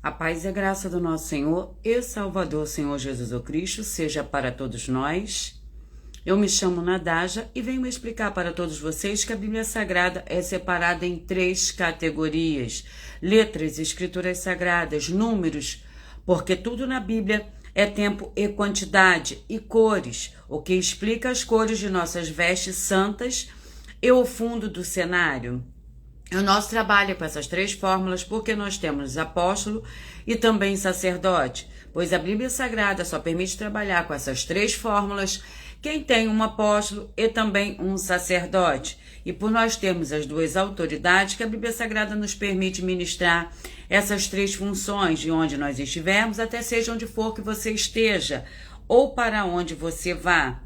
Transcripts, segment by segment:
A paz e a graça do nosso Senhor e Salvador, Senhor Jesus o Cristo, seja para todos nós. Eu me chamo Nadaja e venho explicar para todos vocês que a Bíblia Sagrada é separada em 3 categorias: letras, escrituras sagradas, números, porque tudo na Bíblia é tempo e quantidade, e cores, o que explica as cores de nossas vestes santas e o fundo do cenário. O nosso trabalho é com essas 3 fórmulas porque nós temos apóstolo e também sacerdote, pois a Bíblia Sagrada só permite trabalhar com essas 3 fórmulas quem tem um apóstolo e também um sacerdote. E por nós termos as 2 autoridades, que a Bíblia Sagrada nos permite ministrar essas 3 funções de onde nós estivermos, até seja onde for que você esteja ou para onde você vá.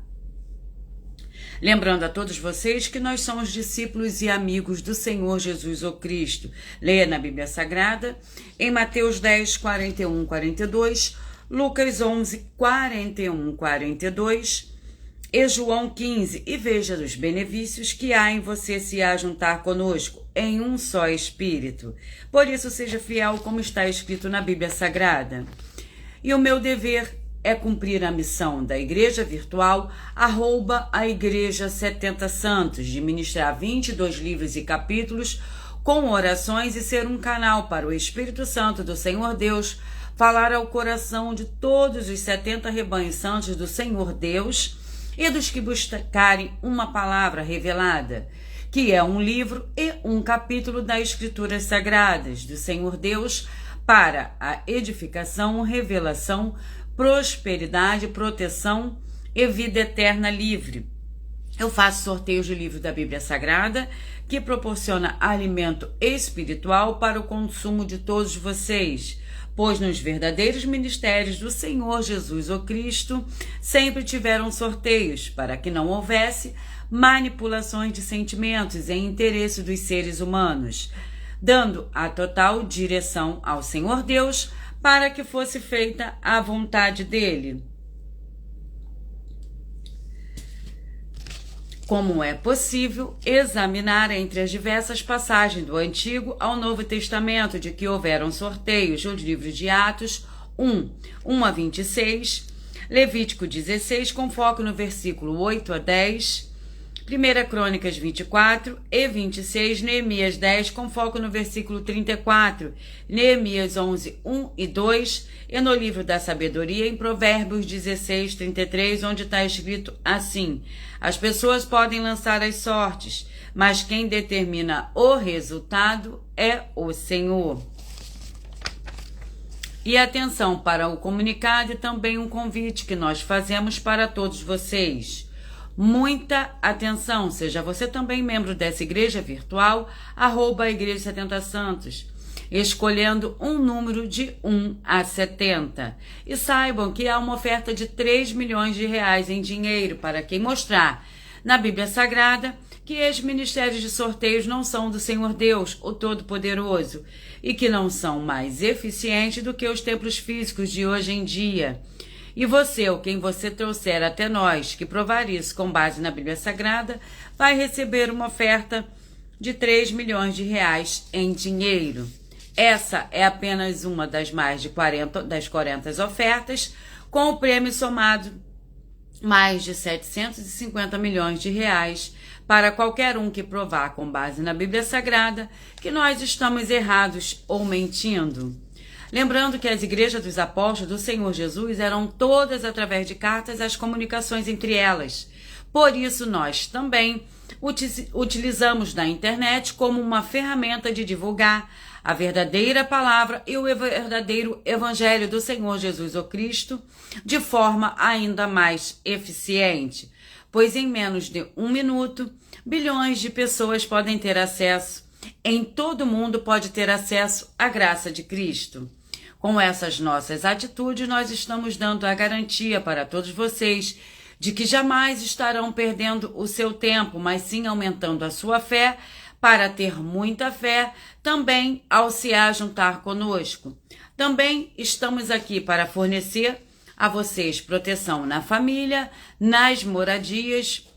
Lembrando a todos vocês que nós somos discípulos e amigos do Senhor Jesus o Cristo. Leia na Bíblia Sagrada, em Mateus 10, 41, 42, Lucas 11, 41, 42 e João 15, e veja os benefícios que há em você se ajuntar conosco em um só Espírito. Por isso, seja fiel como está escrito na Bíblia Sagrada. E o meu dever é cumprir a missão da Igreja Virtual, @ Igreja 70 Santos, de ministrar 22 livros e capítulos com orações e ser um canal para o Espírito Santo do Senhor Deus falar ao coração de todos os 70 rebanhos santos do Senhor Deus e dos que buscarem uma palavra revelada, que é um livro e um capítulo das Escrituras Sagradas do Senhor Deus para a edificação, revelação, prosperidade, proteção e vida eterna livre. Eu faço sorteios de livros da Bíblia Sagrada que proporciona alimento espiritual para o consumo de todos vocês, pois nos verdadeiros ministérios do Senhor Jesus o Cristo sempre tiveram sorteios para que não houvesse manipulações de sentimentos e interesse dos seres humanos, dando a total direção ao Senhor Deus para que fosse feita a vontade dele. Como é possível examinar entre as diversas passagens do Antigo ao Novo Testamento de que houveram sorteios os livros de Atos 1 a 26, Levítico 16, com foco no versículo 8 a 10, 1 Crônicas 24 e 26, Neemias 10, com foco no versículo 34, Neemias 11, 1 e 2, e no livro da sabedoria, em Provérbios 16, 33, onde está escrito assim: as pessoas podem lançar as sortes, mas quem determina o resultado é o Senhor. E atenção para o comunicado e também um convite que nós fazemos para todos vocês. Muita atenção, seja você também membro dessa igreja virtual, @ Igreja 70 Santos, escolhendo um número de 1 a 70. E saibam que há uma oferta de 3 milhões de reais em dinheiro para quem mostrar na Bíblia Sagrada que esses ministérios de sorteios não são do Senhor Deus, o Todo-Poderoso, e que não são mais eficientes do que os templos físicos de hoje em dia. E você, ou quem você trouxer até nós, que provar isso com base na Bíblia Sagrada, vai receber uma oferta de 3 milhões de reais em dinheiro. Essa é apenas uma das mais de 40 ofertas, com o prêmio somado mais de 750 milhões de reais para qualquer um que provar com base na Bíblia Sagrada que nós estamos errados ou mentindo. Lembrando que as igrejas dos apóstolos do Senhor Jesus eram todas através de cartas as comunicações entre elas. Por isso, nós também utilizamos da internet como uma ferramenta de divulgar a verdadeira palavra e o verdadeiro evangelho do Senhor Jesus o Cristo de forma ainda mais eficiente, pois em menos de 1 minuto, bilhões de pessoas podem ter acesso, em todo o mundo pode ter acesso à graça de Cristo. Com essas nossas atitudes, nós estamos dando a garantia para todos vocês de que jamais estarão perdendo o seu tempo, mas sim aumentando a sua fé para ter muita fé também ao se ajuntar conosco. Também estamos aqui para fornecer a vocês proteção na família, nas moradias,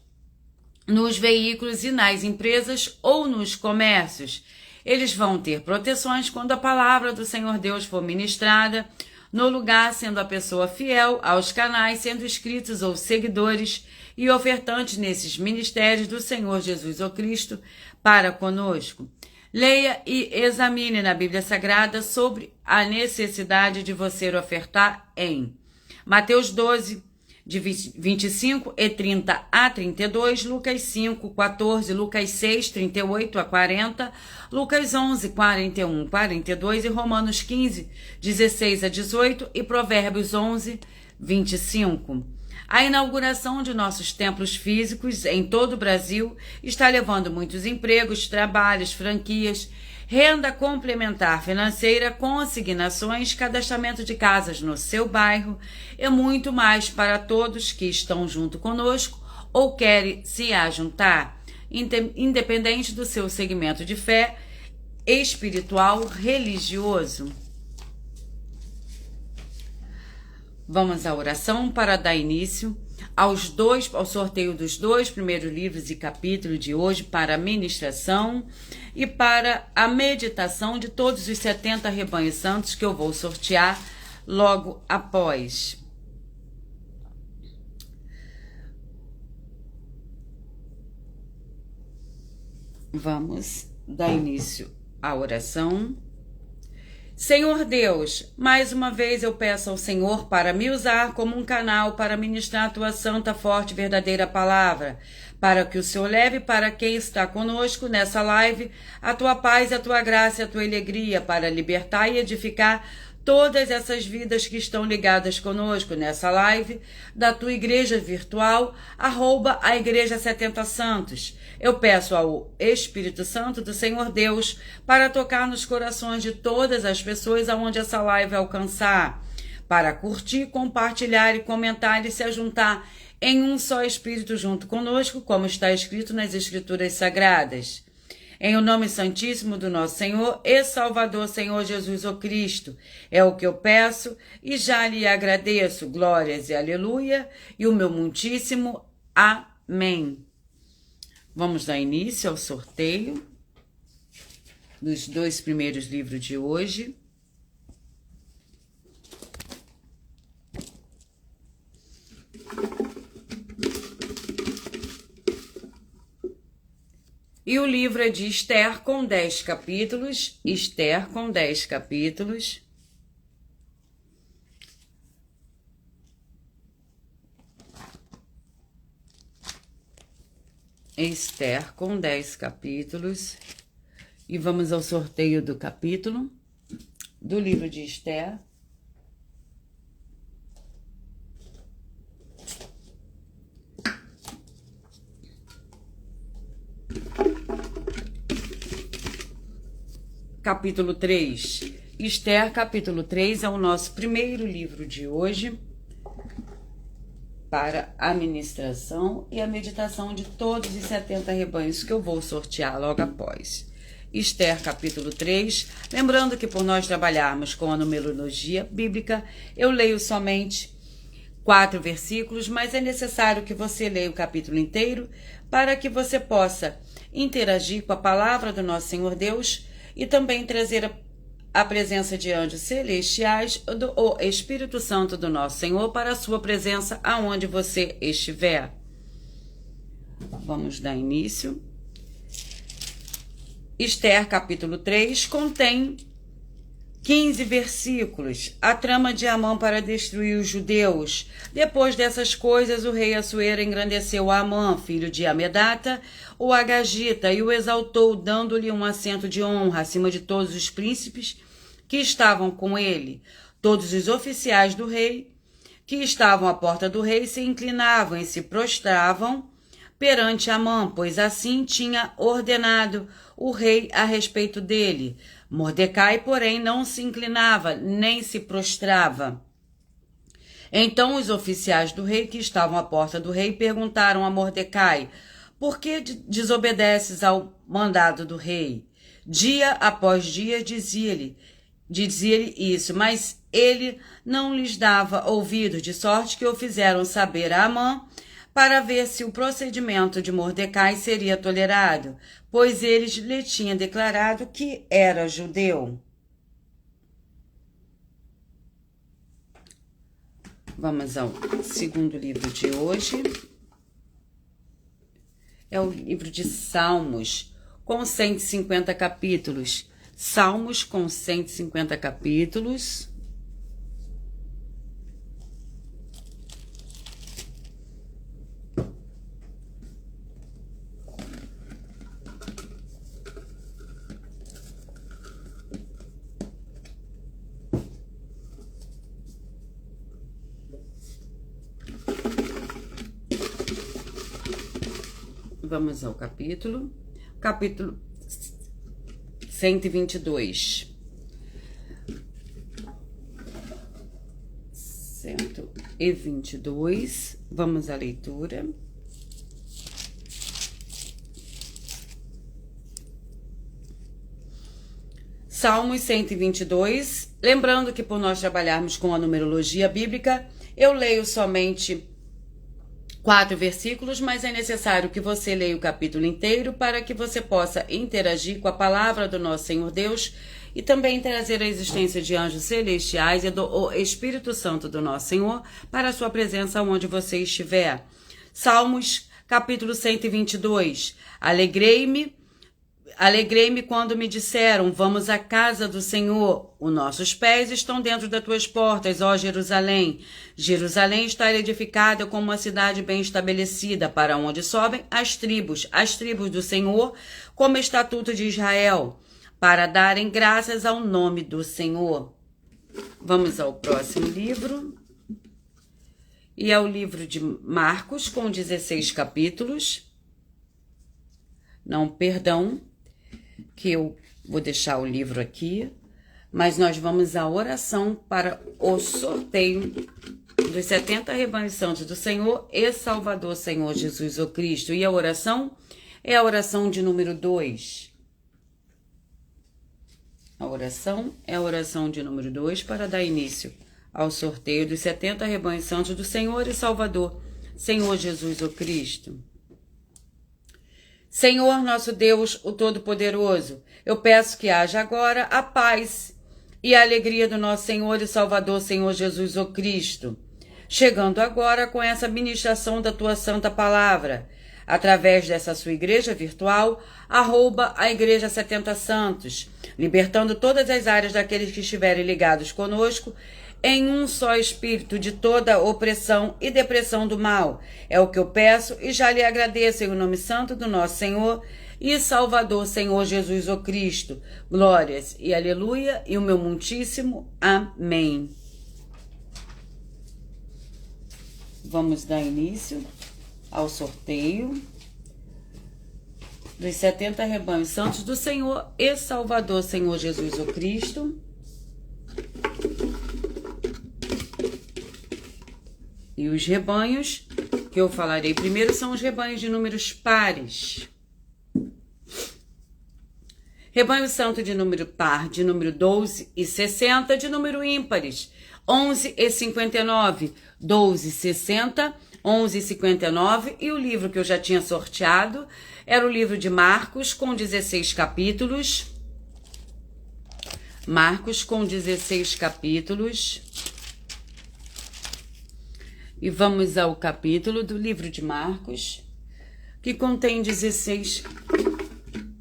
nos veículos e nas empresas ou nos comércios. Eles vão ter proteções quando a palavra do Senhor Deus for ministrada no lugar, sendo a pessoa fiel aos canais, sendo inscritos ou seguidores e ofertantes nesses ministérios do Senhor Jesus ou Cristo para conosco. Leia e examine na Bíblia Sagrada sobre a necessidade de você ofertar em Mateus 12, de 25 e 30 a 32, Lucas 5, 14, Lucas 6, 38 a 40, Lucas 11, 41, 42 e Romanos 15, 16 a 18 e Provérbios 11, 25. A inauguração de nossos templos físicos em todo o Brasil está levando muitos empregos, trabalhos, franquias, renda complementar financeira, consignações, cadastramento de casas no seu bairro e muito mais para todos que estão junto conosco ou querem se ajuntar, independente do seu segmento de fé espiritual, religioso. Vamos à oração para dar início ao sorteio dos 2 primeiros livros e capítulos de hoje para a ministração e para a meditação de todos os 70 rebanhos santos que eu vou sortear logo após. Vamos dar início à oração. Senhor Deus, mais uma vez eu peço ao Senhor para me usar como um canal para ministrar a tua santa, forte e verdadeira palavra, para que o Senhor leve para quem está conosco nessa live a tua paz, a tua graça e a tua alegria, para libertar e edificar todas essas vidas que estão ligadas conosco nessa live da tua igreja virtual, @ a Igreja 70 Santos. Eu peço ao Espírito Santo do Senhor Deus para tocar nos corações de todas as pessoas aonde essa live alcançar, para curtir, compartilhar e comentar e se ajuntar em um só Espírito junto conosco, como está escrito nas Escrituras Sagradas. Em o nome santíssimo do nosso Senhor e Salvador, Senhor Jesus o Cristo, é o que eu peço e já lhe agradeço. Glórias e aleluia, e o meu muitíssimo amém. Vamos dar início ao sorteio dos 2 primeiros livros de hoje. E o livro é de Esther com 10 capítulos. Esther com 10 capítulos. Esther com 10 capítulos. E vamos ao sorteio do capítulo do livro de Esther. Capítulo 3. Esther, capítulo 3, é o nosso primeiro livro de hoje para a ministração e a meditação de todos os 70 rebanhos que eu vou sortear logo após. Esther, capítulo 3. Lembrando que por nós trabalharmos com a numerologia bíblica, eu leio somente 4 versículos, mas é necessário que você leia o capítulo inteiro para que você possa interagir com a palavra do nosso Senhor Deus e também trazer a presença de anjos celestiais ou Espírito Santo do nosso Senhor para a sua presença aonde você estiver. Vamos dar início. Esther, capítulo 3, contém 15 versículos. A trama de Amã para destruir os judeus. Depois dessas coisas, o rei Assuero engrandeceu a Amã, filho de Amedata, o Agagita, e o exaltou, dando-lhe um assento de honra acima de todos os príncipes que estavam com ele. Todos os oficiais do rei que estavam à porta do rei se inclinavam e se prostravam perante Amã, pois assim tinha ordenado o rei a respeito dele. Mordecai, porém, não se inclinava, nem se prostrava. Então os oficiais do rei que estavam à porta do rei perguntaram a Mordecai: por que desobedeces ao mandado do rei? Dia após dia dizia-lhe isso, mas ele não lhes dava ouvido, de sorte que o fizeram saber a Amã, para ver se o procedimento de Mordecai seria tolerado, pois eles lhe tinham declarado que era judeu. Vamos ao segundo livro de hoje. É o livro de Salmos, com 150 capítulos. Salmos com 150 capítulos. Vamos ao capítulo 122. 122, vamos à leitura. Salmos 122. Lembrando que por nós trabalharmos com a numerologia bíblica, eu leio somente 4 versículos, mas é necessário que você leia o capítulo inteiro para que você possa interagir com a palavra do nosso Senhor Deus e também trazer a existência de anjos celestiais e do Espírito Santo do nosso Senhor para a sua presença onde você estiver. Salmos, capítulo 122. Alegrei-me quando me disseram, vamos à casa do Senhor. Os nossos pés estão dentro das tuas portas, ó Jerusalém. Jerusalém está edificada como uma cidade bem estabelecida, para onde sobem as tribos do Senhor, como estatuto de Israel, para darem graças ao nome do Senhor. Vamos ao próximo livro. E é o livro de Marcos, com 16 capítulos. Não, perdão, que eu vou deixar o livro aqui, mas nós vamos à oração para o sorteio dos 70 rebanhos santos do Senhor e Salvador Senhor Jesus o Cristo. E a oração é a oração de número 2. A oração é a oração de número 2 para dar início ao sorteio dos 70 rebanhos santos do Senhor e Salvador Senhor Jesus o Cristo. Senhor nosso Deus, o Todo-Poderoso, eu peço que haja agora a paz e a alegria do nosso Senhor e Salvador, Senhor Jesus o Cristo, chegando agora com essa ministração da tua santa palavra, através dessa sua igreja virtual, @ Igreja 70 Santos, libertando todas as áreas daqueles que estiverem ligados conosco, em um só espírito de toda opressão e depressão do mal. É o que eu peço e já lhe agradeço em nome santo do nosso Senhor e Salvador, Senhor Jesus o Cristo. Glórias e aleluia e o meu muitíssimo amém. Vamos dar início ao sorteio dos 70 rebanhos santos do Senhor e Salvador, Senhor Jesus o Cristo. E os rebanhos que eu falarei primeiro são os rebanhos de números pares. Rebanho santo de número par, de número 12 e 60, de número ímpares, 11 e 59, 12, 60, 11 e 59. E o livro que eu já tinha sorteado era o livro de Marcos, com 16 capítulos. Marcos com 16 capítulos. E vamos ao capítulo do livro de Marcos, que contém 16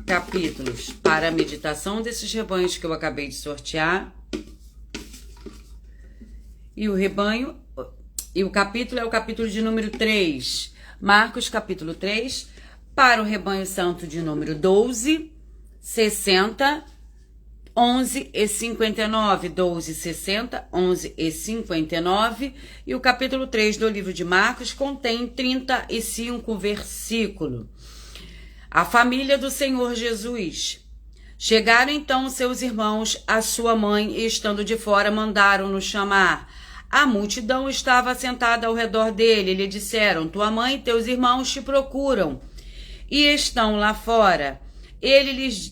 capítulos para a meditação desses rebanhos que eu acabei de sortear. E o capítulo é o capítulo de número 3. Marcos, capítulo 3, para o rebanho santo de número 12, 60, 11 e 59, 12, 60, 11 e 59, e o capítulo 3 do livro de Marcos contém 35 versículos. A família do Senhor Jesus. Chegaram então seus irmãos, a sua mãe, e estando de fora mandaram-no chamar. A multidão estava sentada ao redor dele, e lhe disseram, tua mãe e teus irmãos te procuram, e estão lá fora. Ele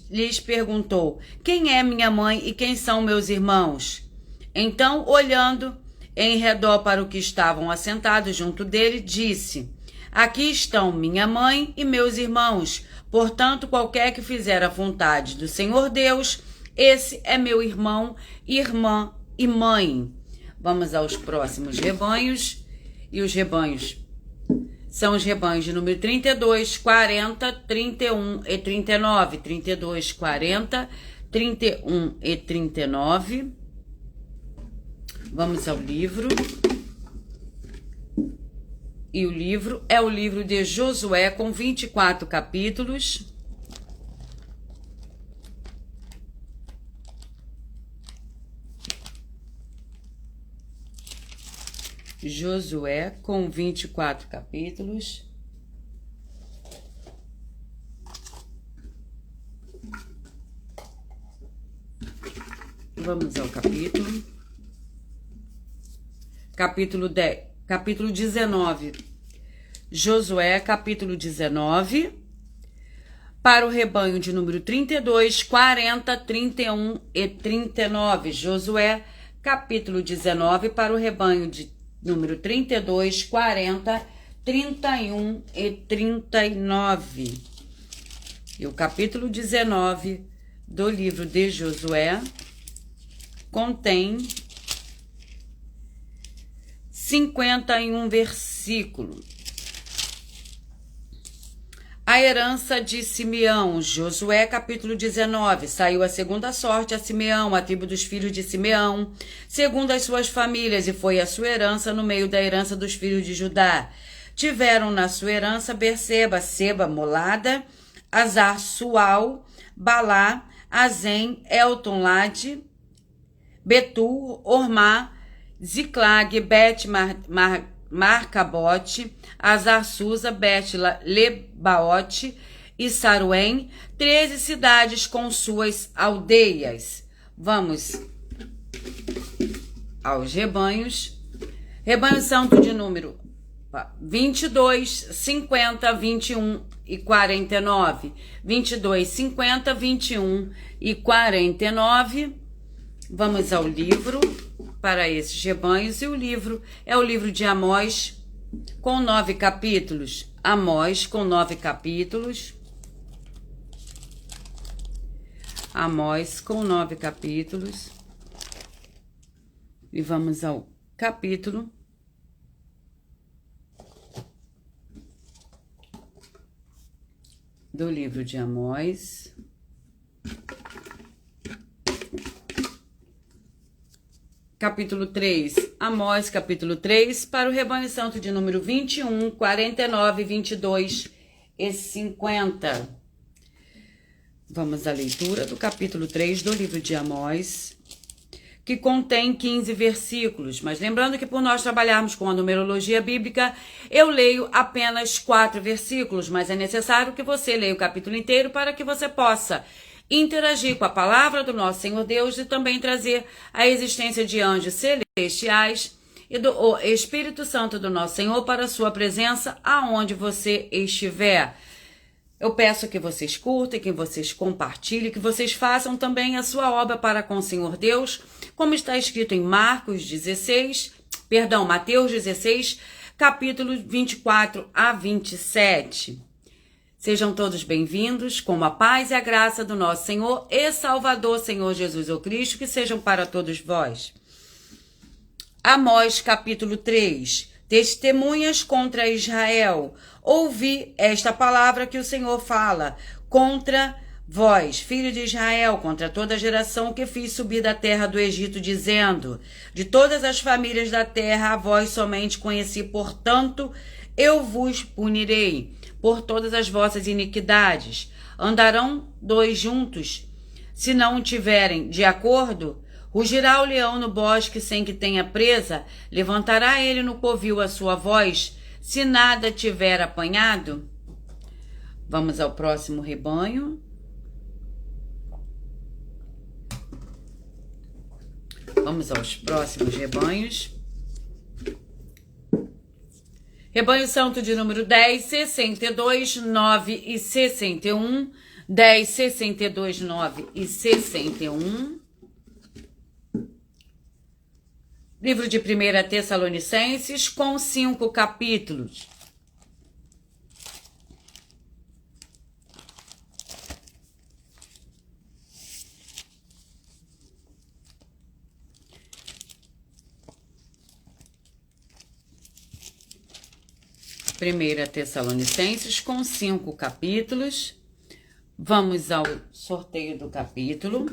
lhes perguntou, quem é minha mãe e quem são meus irmãos? Então, olhando em redor para o que estavam assentados junto dele, disse, Aqui estão minha mãe e meus irmãos. Portanto, qualquer que fizer a vontade do Senhor Deus, esse é meu irmão, irmã e mãe. Vamos aos próximos rebanhos. E os rebanhos são os rebanhos de número 32, 40, 31 e 39. 32, 40, 31 e 39. Vamos ao livro. E o livro é o livro de Josué, com 24 capítulos. Josué, com 24 capítulos. Vamos ao capítulo. Capítulo 19. Josué, capítulo 19. Para o rebanho de número 32, 40, 31 e 39. Josué, capítulo 19, para o rebanho de número 32, 40, 31 e 39. E o capítulo 19 do livro de Josué contém 51 versículos. A herança de Simeão, Josué capítulo 19, saiu a segunda sorte a Simeão, a tribo dos filhos de Simeão, segundo as suas famílias, e foi a sua herança no meio da herança dos filhos de Judá. Tiveram na sua herança Berseba, Seba, Molada, Azar, Sual, Balá, Azem, Elton, Lade, Betur, Ormá, Ziclag, Bet Marcabote, Azar Susa, Bet Lebaote e Saruém, 13 cidades com suas aldeias. Vamos aos rebanhos. Rebanho santo de número 22, 50, 21 e 49. 22, 50, 21 e 49. Vamos ao livro para esses rebanhos, e o livro é o livro de Amós, com 9 capítulos. Amós, com 9 capítulos. Amós, com 9 capítulos. E vamos ao capítulo do livro de Amós. Capítulo 3, Amós, capítulo 3, para o rebanho santo de número 21, 49, 22 e 50. Vamos à leitura do capítulo 3 do livro de Amós, que contém 15 versículos. Mas lembrando que por nós trabalharmos com a numerologia bíblica, eu leio apenas 4 versículos, mas é necessário que você leia o capítulo inteiro para que você possa interagir com a palavra do nosso Senhor Deus e também trazer a existência de anjos celestiais e do Espírito Santo do nosso Senhor para a sua presença aonde você estiver. Eu peço que vocês curtem, que vocês compartilhem, que vocês façam também a sua obra para com o Senhor Deus, como está escrito em Mateus 16, capítulo 24 a 27. Sejam todos bem-vindos, com a paz e a graça do nosso Senhor e Salvador, Senhor Jesus o Cristo, que sejam para todos vós. Amós, capítulo 3. Testemunhas contra Israel. Ouvi esta palavra que o Senhor fala contra vós, filho de Israel, contra toda a geração que fiz subir da terra do Egito, dizendo: de todas as famílias da terra, a vós somente conheci, portanto, eu vos punirei por todas as vossas iniquidades. Andarão 2 juntos, se não tiverem de acordo? Rugirá o leão no bosque sem que tenha presa? Levantará ele no covil a sua voz, se nada tiver apanhado? Vamos ao próximo rebanho. Vamos aos próximos rebanhos. Rebanho santo de número 10, 62, 9 e 61. 10, 62, 9 e 61. Livro de 1 Tessalonicenses, com 5 capítulos. 1 Tessalonicenses com 5 capítulos. Vamos ao sorteio do capítulo.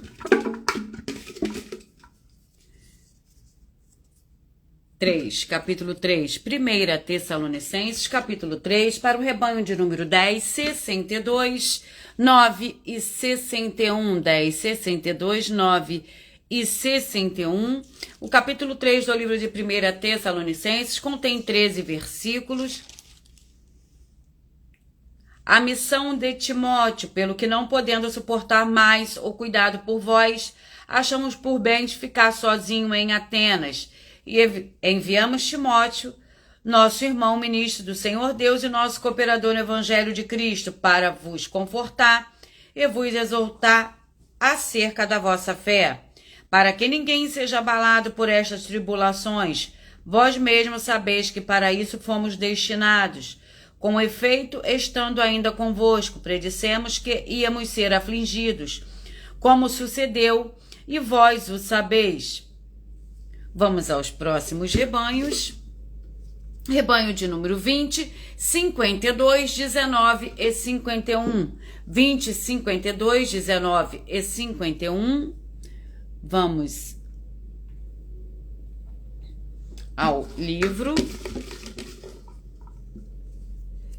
Capítulo 3, 1 Tessalonicenses, capítulo 3, para o rebanho de número 10, 62, 9 e 61, 10, 62, 9 e 61. O capítulo 3 do livro de 1 Tessalonicenses contém 13 versículos. A missão de Timóteo, pelo que não podendo suportar mais o cuidado por vós, achamos por bem de ficar sozinho em Atenas, e enviamos Timóteo, nosso irmão ministro do Senhor Deus e nosso cooperador no Evangelho de Cristo, para vos confortar e vos exortar acerca da vossa fé, para que ninguém seja abalado por estas tribulações. Vós mesmos sabeis que para isso fomos destinados. Com efeito, estando ainda convosco, predissemos que íamos ser afligidos, como sucedeu, e vós o sabeis. Vamos aos próximos rebanhos. Rebanho de número 20, 52, 19 e 51. 20, 52, 19 e 51. Vamos ao livro.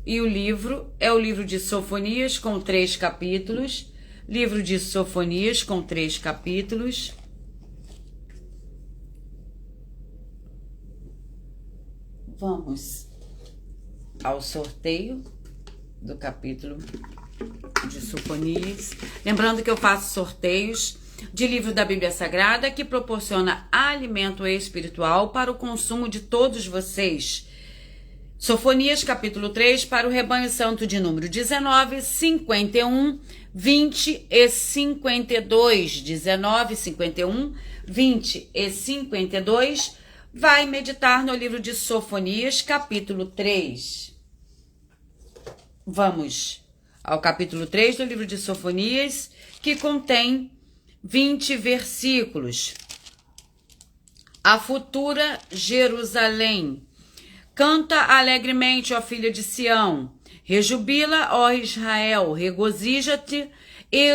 E o livro é o livro de Sofonias com 3 capítulos. Livro de Sofonias com 3 capítulos. Vamos ao sorteio do capítulo de Sofonias. Lembrando que eu faço sorteios de livro da Bíblia Sagrada que proporciona alimento espiritual para o consumo de todos vocês. Sofonias capítulo 3 para o rebanho santo de número 19, 51, 20 e 52. 19, 51, 20 e 52. Vai meditar no livro de Sofonias, capítulo 3. Vamos ao capítulo 3 do livro de Sofonias, que contém 20 versículos. A futura Jerusalém. Canta alegremente, ó filha de Sião. Rejubila, ó Israel. Regozija-te e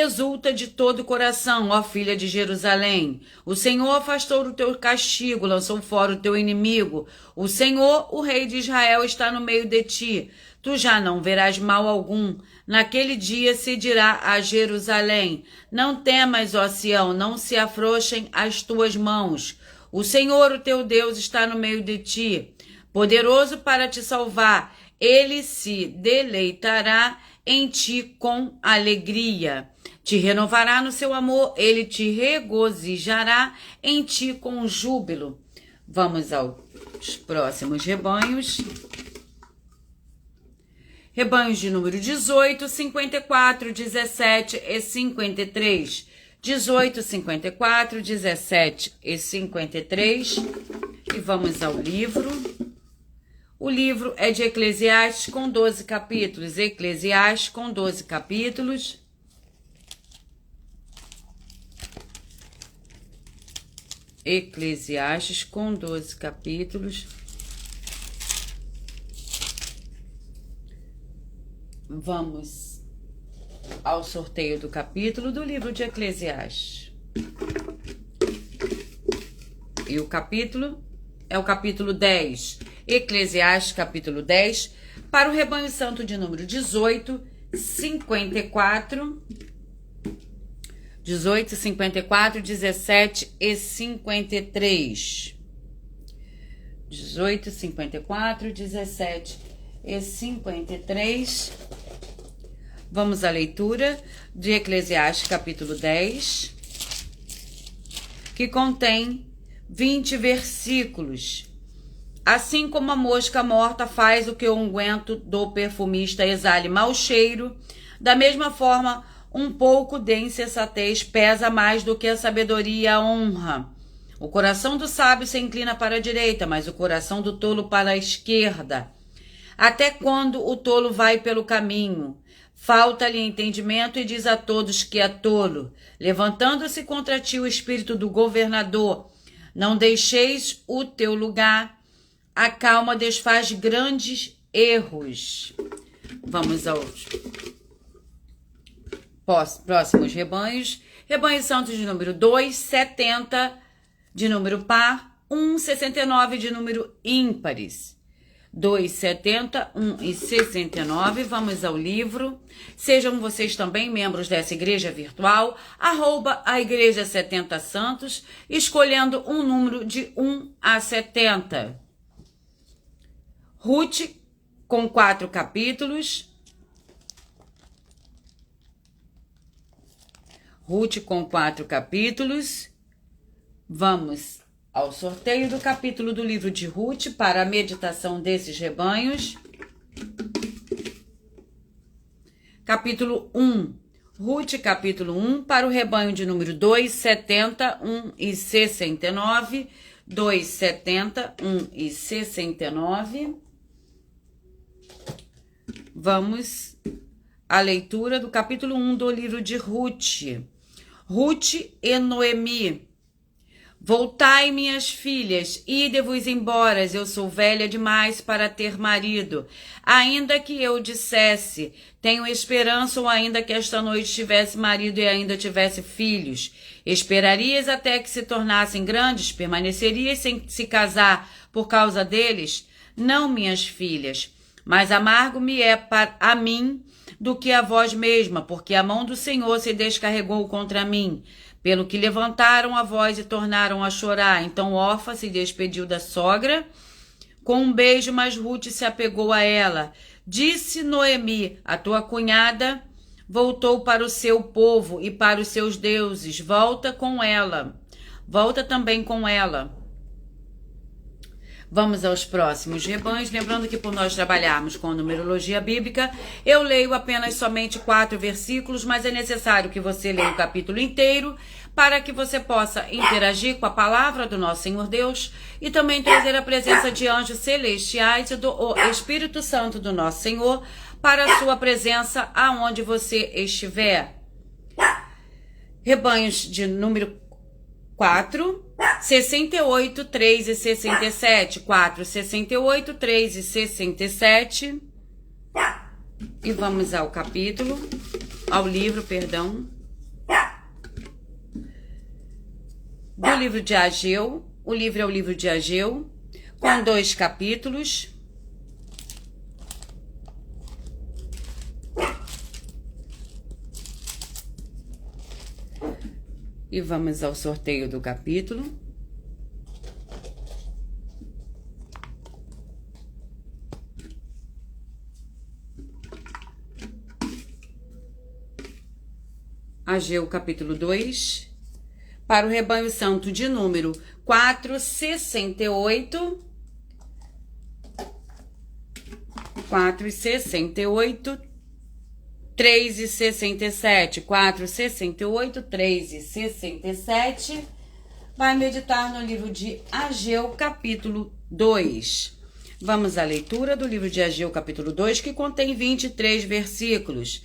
exulta de todo o coração, ó filha de Jerusalém. O Senhor afastou o teu castigo, lançou fora o teu inimigo. O Senhor, o rei de Israel, está no meio de ti. Tu já não verás mal algum. Naquele dia se dirá a Jerusalém: não temas, ó Sião, não se afrouxem as tuas mãos. O Senhor, o teu Deus, está no meio de ti, poderoso para te salvar. Ele se deleitará em ti com alegria. Te renovará no seu amor, ele te regozijará em ti com júbilo. Vamos aos próximos rebanhos. Rebanhos de número 18, 54, 17 e 53. 18, 54, 17 e 53. E vamos ao livro. O livro é de Eclesiastes com 12 capítulos. Eclesiastes com 12 capítulos. Eclesiastes com 12 capítulos. Vamos ao sorteio do capítulo do livro de Eclesiastes. E o capítulo é o capítulo 10. Eclesiastes, capítulo 10, para o rebanho santo de número 18, 54, 18, 54, 17 e 53. 18, 54, 17 e 53. Vamos à leitura de Eclesiastes, capítulo 10, que contém 20 versículos. Assim como a mosca morta faz o que o unguento do perfumista exale mau cheiro, da mesma forma, um pouco de insensatez pesa mais do que a sabedoria e a honra. O coração do sábio se inclina para a direita, mas o coração do tolo para a esquerda. Até quando o tolo vai pelo caminho? Falta-lhe entendimento e diz a todos que é tolo. Levantando-se contra ti o espírito do governador, não deixeis o teu lugar. A calma desfaz grandes erros. Vamos aos próximos rebanhos. Rebanho santo de número 2, 70 de número par, 1, 69 de número ímpares. 2, 70, 1 e 69. Vamos ao livro. Sejam vocês também membros dessa igreja virtual, @a igreja 70 Santos, escolhendo um número de 1 a 70. Ruth, com 4 capítulos. Ruth, com 4 capítulos. Vamos ao sorteio do capítulo do livro de Ruth para a meditação desses rebanhos. Capítulo 1. Ruth, capítulo 1, para o rebanho de número 2, 70, 1 e 69. 2, 70, 1 e 69. Vamos à leitura do capítulo 1 do livro de Ruth. Ruth e Noemi. Voltai, minhas filhas, ide-vos embora, eu sou velha demais para ter marido. Ainda que eu dissesse, tenho esperança, ou ainda que esta noite tivesse marido e ainda tivesse filhos. Esperarias até que se tornassem grandes? Permanecerias sem se casar por causa deles? Não, minhas filhas, mas amargo me é a mim do que a vós mesma, porque a mão do Senhor se descarregou contra mim. Pelo que levantaram a voz e tornaram a chorar. Então Orfa se despediu da sogra com um beijo, mas Ruth se apegou a ela. Disse Noemi, a tua cunhada voltou para o seu povo e para os seus deuses. Volta com ela. Volta também com ela. Vamos aos próximos rebanhos. Lembrando que por nós trabalharmos com numerologia bíblica, eu leio apenas somente 4 versículos, mas é necessário que você leia o capítulo inteiro para que você possa interagir com a palavra do nosso Senhor Deus e também trazer a presença de anjos celestiais e do Espírito Santo do nosso Senhor para a sua presença aonde você estiver. Rebanhos de número 4, 68, 3 e 67. 4, 68, 3 e 67. E vamos ao capítulo, ao livro, perdão, do livro de Ageu. O livro é o livro de Ageu, com 2 capítulos. E vamos ao sorteio do capítulo. Ageu, capítulo 2. Para o rebanho santo de número 468. 468. 3 e 67, 4, 68, 3 e 67, vai meditar no livro de Ageu, capítulo 2. Vamos à leitura do livro de Ageu, capítulo 2, que contém 23 versículos.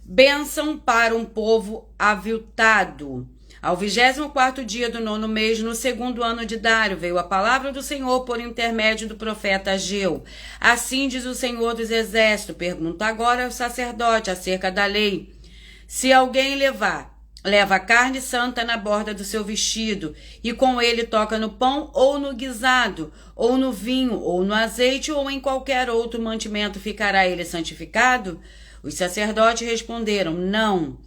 Bênção para um povo aviltado. Ao 24º dia do 9º mês, no 2º ano de Dário, veio a palavra do Senhor por intermédio do profeta Ageu. Assim diz o Senhor dos Exércitos, pergunta agora ao sacerdote acerca da lei. Se alguém leva carne santa na borda do seu vestido, e com ele toca no pão, ou no guisado, ou no vinho, ou no azeite, ou em qualquer outro mantimento, ficará ele santificado? Os sacerdotes responderam, não.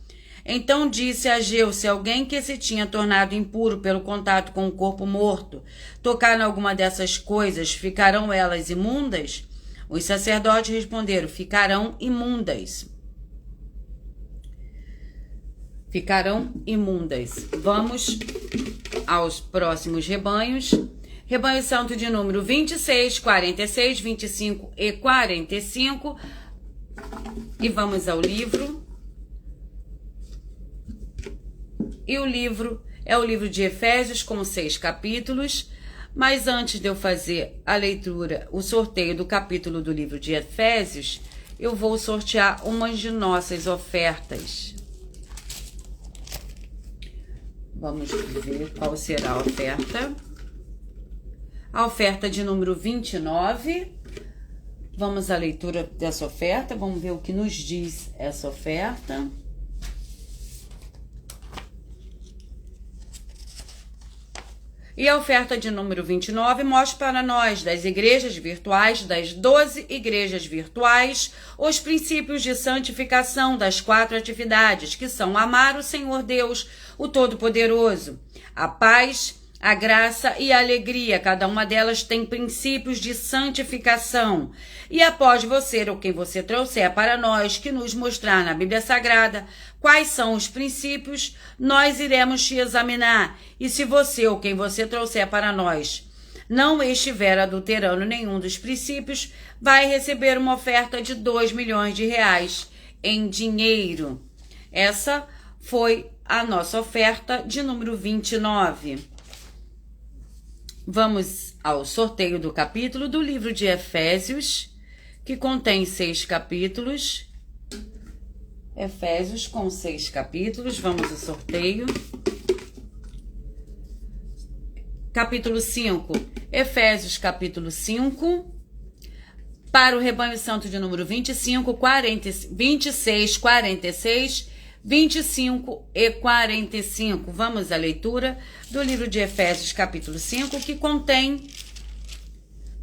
Então disse Ageu, se alguém que se tinha tornado impuro pelo contato com o corpo morto tocar em alguma dessas coisas, ficarão elas imundas? Os sacerdotes responderam, ficarão imundas. Ficarão imundas. Vamos aos próximos rebanhos. Rebanho santo de número 26, 46, 25 e 45. E vamos ao livro. E o livro é o livro de Efésios, com 6 capítulos. Mas antes de eu fazer a leitura, o sorteio do capítulo do livro de Efésios, eu vou sortear uma de nossas ofertas. Vamos ver qual será a oferta. A oferta de número 29. Vamos à leitura dessa oferta. Vamos ver o que nos diz essa oferta. E a oferta de número 29 mostra para nós, das igrejas virtuais, das 12 igrejas virtuais, os princípios de santificação das 4 atividades, que são amar o Senhor Deus, o Todo-Poderoso, a paz, a graça e a alegria. Cada uma delas tem princípios de santificação. E após você ou quem você trouxer para nós que nos mostrar na Bíblia Sagrada quais são os princípios, nós iremos te examinar. E se você ou quem você trouxer para nós não estiver adulterando nenhum dos princípios, vai receber uma oferta de 2 milhões de reais em dinheiro. Essa foi a nossa oferta de número 29. Vamos ao sorteio do capítulo do livro de Efésios, que contém 6 capítulos. Efésios com 6 capítulos. Vamos ao sorteio. Capítulo 5. Efésios, capítulo 5. Para o rebanho santo de número 25, 26, 46, 25 e 45. Vamos à leitura do livro de Efésios, capítulo 5, que contém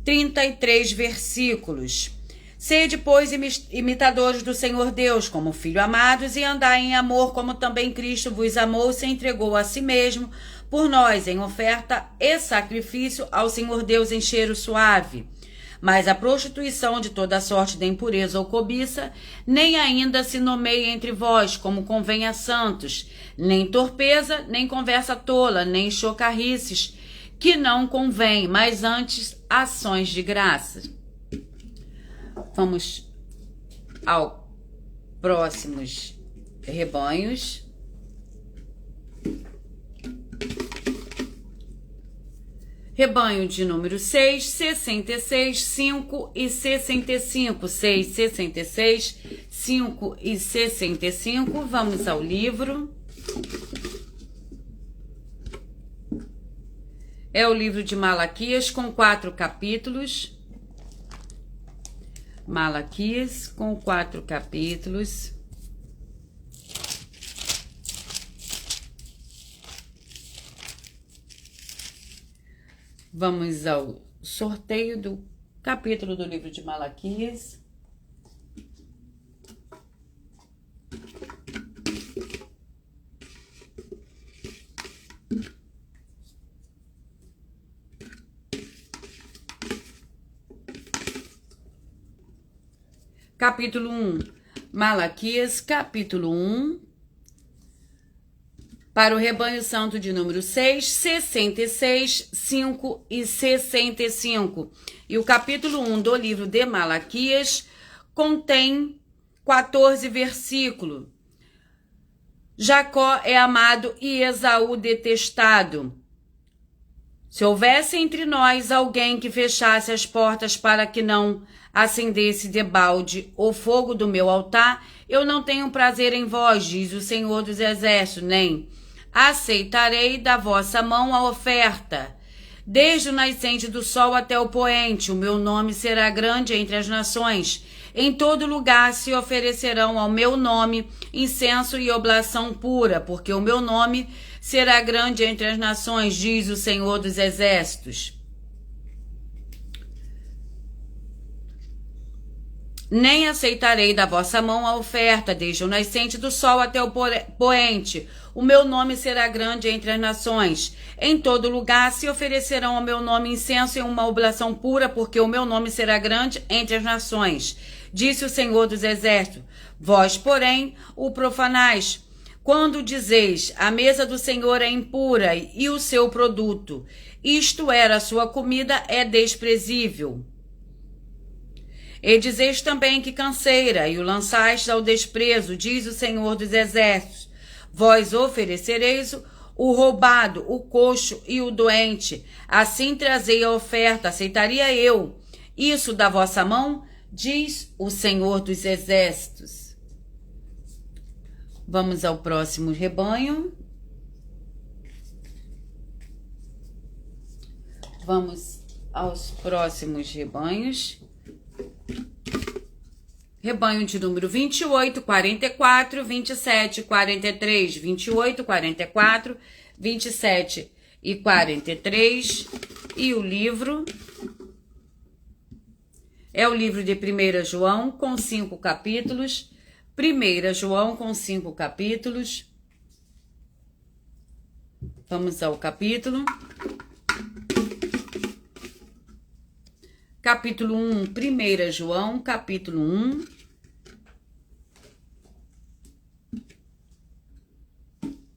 33 versículos. Sede, pois, imitadores do Senhor Deus, como filhos amados, e andai em amor, como também Cristo vos amou, se entregou a si mesmo, por nós, em oferta e sacrifício ao Senhor Deus em cheiro suave. Mas a prostituição de toda sorte de impureza ou cobiça, nem ainda se nomeie entre vós, como convém a santos, nem torpeza, nem conversa tola, nem chocarrices, que não convém, mas antes ações de graça. Vamos aos próximos rebanhos. Rebanho de número 6, 66, 5 e 65. 6, 66, 5 e 65. Vamos ao livro. É o livro de Malaquias com 4 capítulos. Malaquias com 4 capítulos. Vamos ao sorteio do capítulo do livro de Malaquias. Capítulo 1. Malaquias, capítulo 1. Para o rebanho santo de número 6, 66, 5 e 65. E o capítulo 1 do livro de Malaquias contém 14 versículos. Jacó é amado e Esaú detestado. Se houvesse entre nós alguém que fechasse as portas para que não acendesse debalde o fogo do meu altar, eu não tenho prazer em vós, diz o Senhor dos Exércitos, nem aceitarei da vossa mão a oferta. Desde o nascente do sol até o poente, o meu nome será grande entre as nações. Em todo lugar se oferecerão ao meu nome incenso e oblação pura, porque o meu nome será grande entre as nações, diz o Senhor dos Exércitos. Nem aceitarei da vossa mão a oferta, desde o nascente do sol até o poente. O meu nome será grande entre as nações. Em todo lugar se oferecerão ao meu nome incenso e uma oblação pura, porque o meu nome será grande entre as nações. Disse o Senhor dos Exércitos. Vós, porém, o profanais. Quando dizeis, a mesa do Senhor é impura e o seu produto, isto era a sua comida, é desprezível. E dizeis também que canseira, e o lançaste ao desprezo, diz o Senhor dos Exércitos. Vós oferecereis o roubado, o coxo e o doente. Assim trazei a oferta, aceitaria eu isso da vossa mão, diz o Senhor dos Exércitos. Vamos ao próximo rebanho. Vamos aos próximos rebanhos. Rebanho de número 28, 44, 27, 43, 28, 44, 27 e 43. E o livro é o livro de 1 João, com 5 capítulos. 1 João, com 5 capítulos. Vamos ao capítulo. Capítulo 1, 1 João, capítulo 1.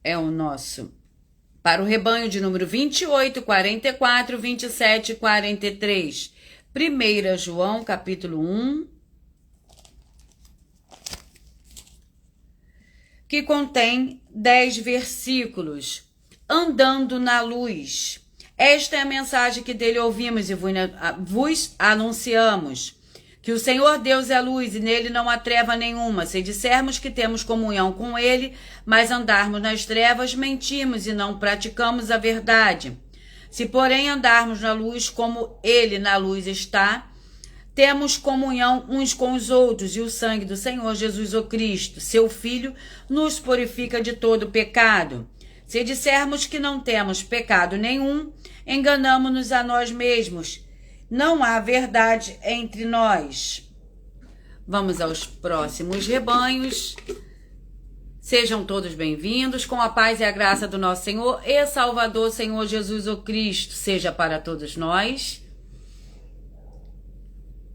É o nosso, para o rebanho de número 28, 44, 27 e 43. 1 João, capítulo 1. Que contém 10 versículos. Andando na luz. Esta é a mensagem que dele ouvimos e vos anunciamos, que o Senhor Deus é luz e nele não há treva nenhuma. Se dissermos que temos comunhão com ele, mas andarmos nas trevas, mentimos e não praticamos a verdade. Se, porém, andarmos na luz como ele na luz está, temos comunhão uns com os outros, e o sangue do Senhor Jesus o Cristo, seu Filho, nos purifica de todo pecado. Se dissermos que não temos pecado nenhum, enganamo-nos a nós mesmos. Não há verdade entre nós. Vamos aos próximos rebanhos. Sejam todos bem-vindos, com a paz e a graça do nosso Senhor e Salvador, Senhor Jesus o Cristo, seja para todos nós.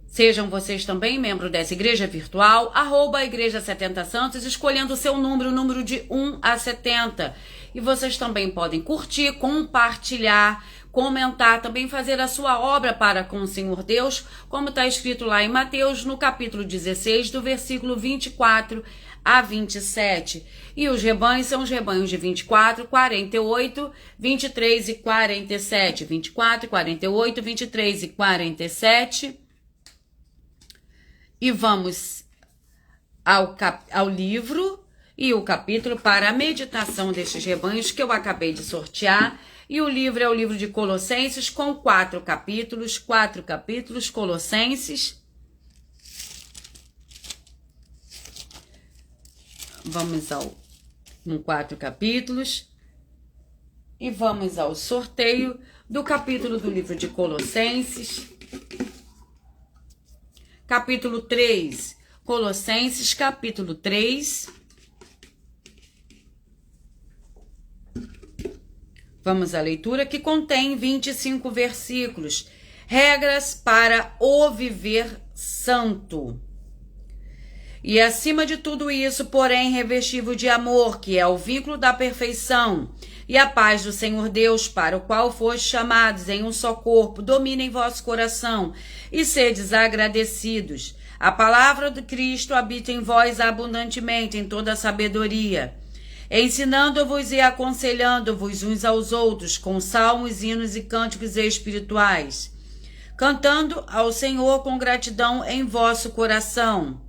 Sejam vocês também membros dessa igreja virtual, @igreja 70 Santos, escolhendo o seu número, o número de 1 a 70. E vocês também podem curtir, compartilhar, comentar, também fazer a sua obra para com o Senhor Deus, como está escrito lá em Mateus, no capítulo 16, do versículo 24 a 27. E os rebanhos são os rebanhos de 24, 48, 23 e 47. 24, 48, 23 e 47. E vamos ao livro e o capítulo para a meditação destes rebanhos que eu acabei de sortear. E o livro é o livro de Colossenses, com 4 capítulos. 4 capítulos, Colossenses. Vamos com 4 capítulos. E vamos ao sorteio do capítulo do livro de Colossenses. Capítulo 3, Colossenses, capítulo 3. Vamos à leitura, que contém 25 versículos. Regras para o viver santo. E acima de tudo isso, porém, revesti-vos de amor, que é o vínculo da perfeição, e a paz do Senhor Deus, para o qual fostes chamados em um só corpo, domine em vosso coração, e sedes agradecidos. A palavra de Cristo habita em vós abundantemente em toda a sabedoria, ensinando-vos e aconselhando-vos uns aos outros com salmos, hinos e cânticos espirituais, cantando ao Senhor com gratidão em vosso coração.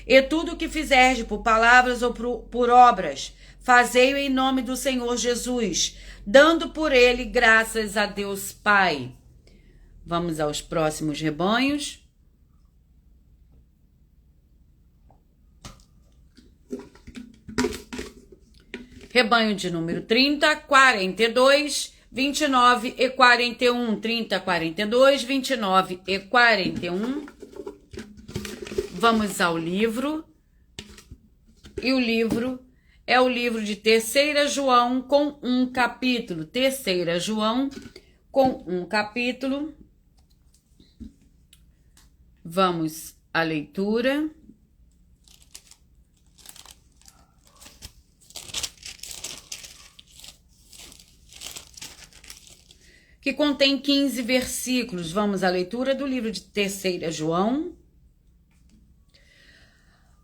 E tudo o que fizerdes por palavras ou por obras, fazei-o em nome do Senhor Jesus, dando por ele graças a Deus Pai. Vamos aos próximos rebanhos. Rebanho de número 30, 42, 29 e 41. 30, 42, 29 e 41. Vamos ao livro. E o livro é o livro de 3 João, com 1 capítulo. 3 João, com 1 capítulo. Vamos à leitura. Que contém 15 versículos. Vamos à leitura do livro de 3 João.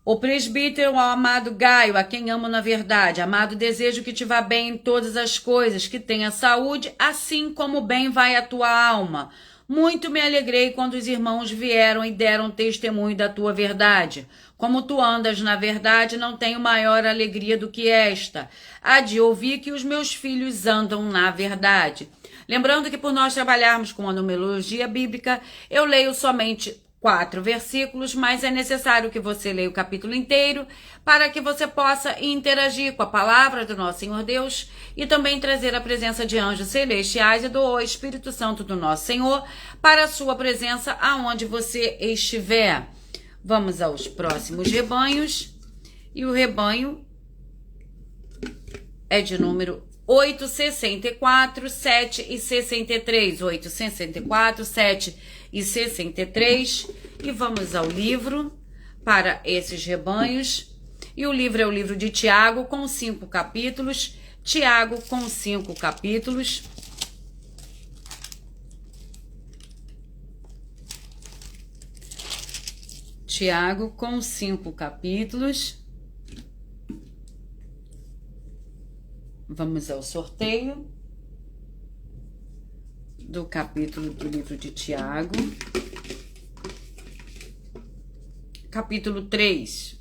O presbítero ao amado Gaio, a quem amo na verdade, amado, desejo que te vá bem em todas as coisas, que tenha saúde, assim como bem vai a tua alma. Muito me alegrei quando os irmãos vieram e deram testemunho da tua verdade. Como tu andas na verdade, não tenho maior alegria do que esta, a de ouvir que os meus filhos andam na verdade. Lembrando que por nós trabalharmos com a numerologia bíblica, eu leio somente 4 versículos, mas é necessário que você leia o capítulo inteiro para que você possa interagir com a palavra do nosso Senhor Deus e também trazer a presença de anjos celestiais e do Espírito Santo do nosso Senhor para a sua presença aonde você estiver. Vamos aos próximos rebanhos. E o rebanho é de número 864, 7 e 63. 864, 7 e 63. E vamos ao livro para esses rebanhos. E o livro é o livro de Tiago, com 5 capítulos. Tiago, com 5 capítulos. Tiago, com 5 capítulos. Vamos ao sorteio do capítulo do livro de Tiago. Capítulo 3.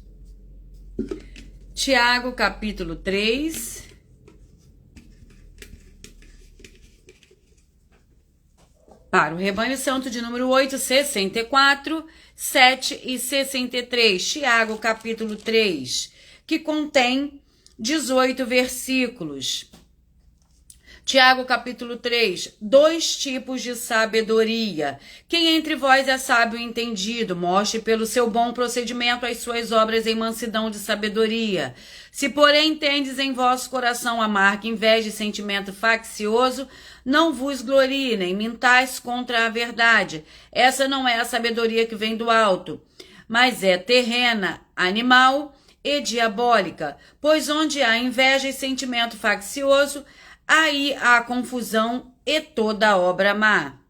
Tiago, capítulo 3. Para o rebanho santo de número 864, 7 e 63. Tiago, capítulo 3, que contém 18 versículos. Tiago, capítulo 3, 2 tipos de sabedoria. Quem entre vós é sábio e entendido, mostre pelo seu bom procedimento as suas obras em mansidão de sabedoria. Se, porém, tendes em vosso coração amarga inveja e sentimento faccioso, não vos glorie, nem mintais contra a verdade. Essa não é a sabedoria que vem do alto, mas é terrena, animal e diabólica, pois onde há inveja e sentimento faccioso, aí há confusão e toda obra má.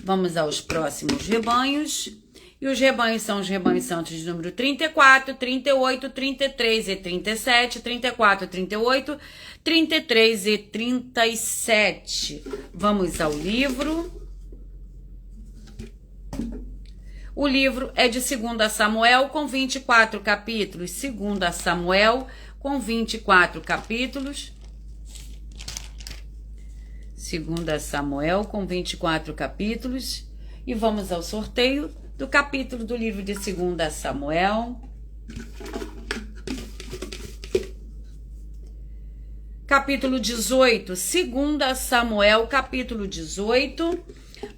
Vamos aos próximos rebanhos. E os rebanhos são os rebanhos santos de número 34, 38, 33 e 37, 34, 38, 33 e 37. Vamos ao livro. O livro é de 2 Samuel, com 24 capítulos. 2 Samuel, com 24 capítulos. 2 Samuel, com 24 capítulos. E vamos ao sorteio do capítulo do livro de 2 Samuel. Capítulo 18. 2 Samuel, capítulo 18.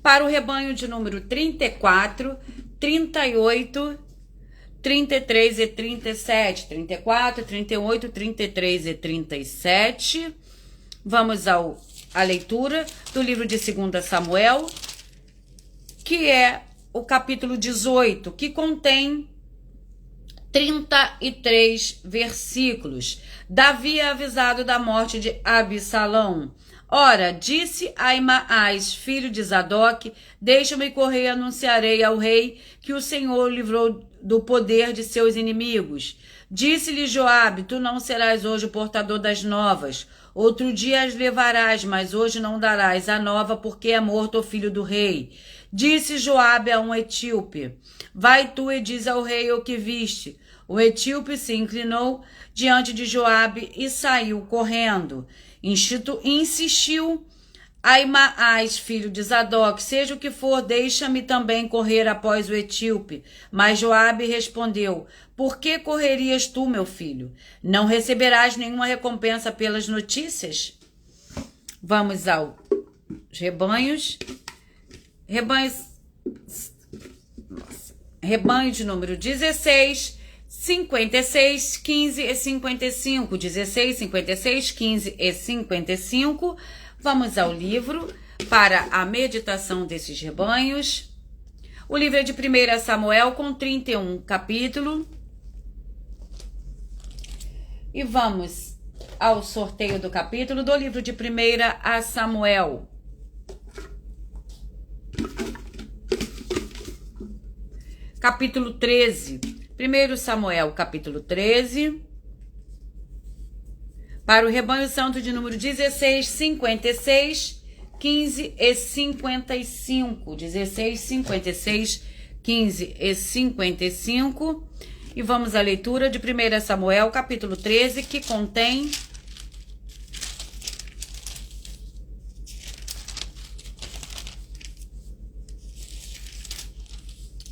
Para o rebanho de número 34, 38, 33 e 37. 34, 38, 33 e 37. Vamos à leitura do livro de 2 Samuel, que é o capítulo 18, que contém 33 versículos. Davi é avisado da morte de Absalão. Ora, disse Aimaas, filho de Zadok, deixa-me correr e anunciarei ao rei que o Senhor livrou do poder de seus inimigos. Disse-lhe Joabe, tu não serás hoje o portador das novas. Outro dia as levarás, mas hoje não darás a nova, porque é morto o filho do rei. Disse Joabe a um etíope, vai tu e diz ao rei o que viste. O etíope se inclinou diante de Joabe e saiu correndo. Insistiu Aimaas, filho de Zadok, seja o que for, deixa-me também correr após o etíope. Mas Joabe respondeu, por que correrias tu, meu filho? Não receberás nenhuma recompensa pelas notícias? Vamos aos rebanhos. Rebanho de número 16, 56, 15 e 55. 16, 56, 15 e 55. Vamos ao livro para a meditação desses rebanhos. O livro é de 1 Samuel, com 31 capítulos. E vamos ao sorteio do capítulo do livro de 1 Samuel. Capítulo 13. 1 Samuel, capítulo 13. Para o rebanho santo de número 16, 56, 15 e 55. 16, 56, 15 e 55. E vamos à leitura de 1 Samuel, capítulo 13, que contém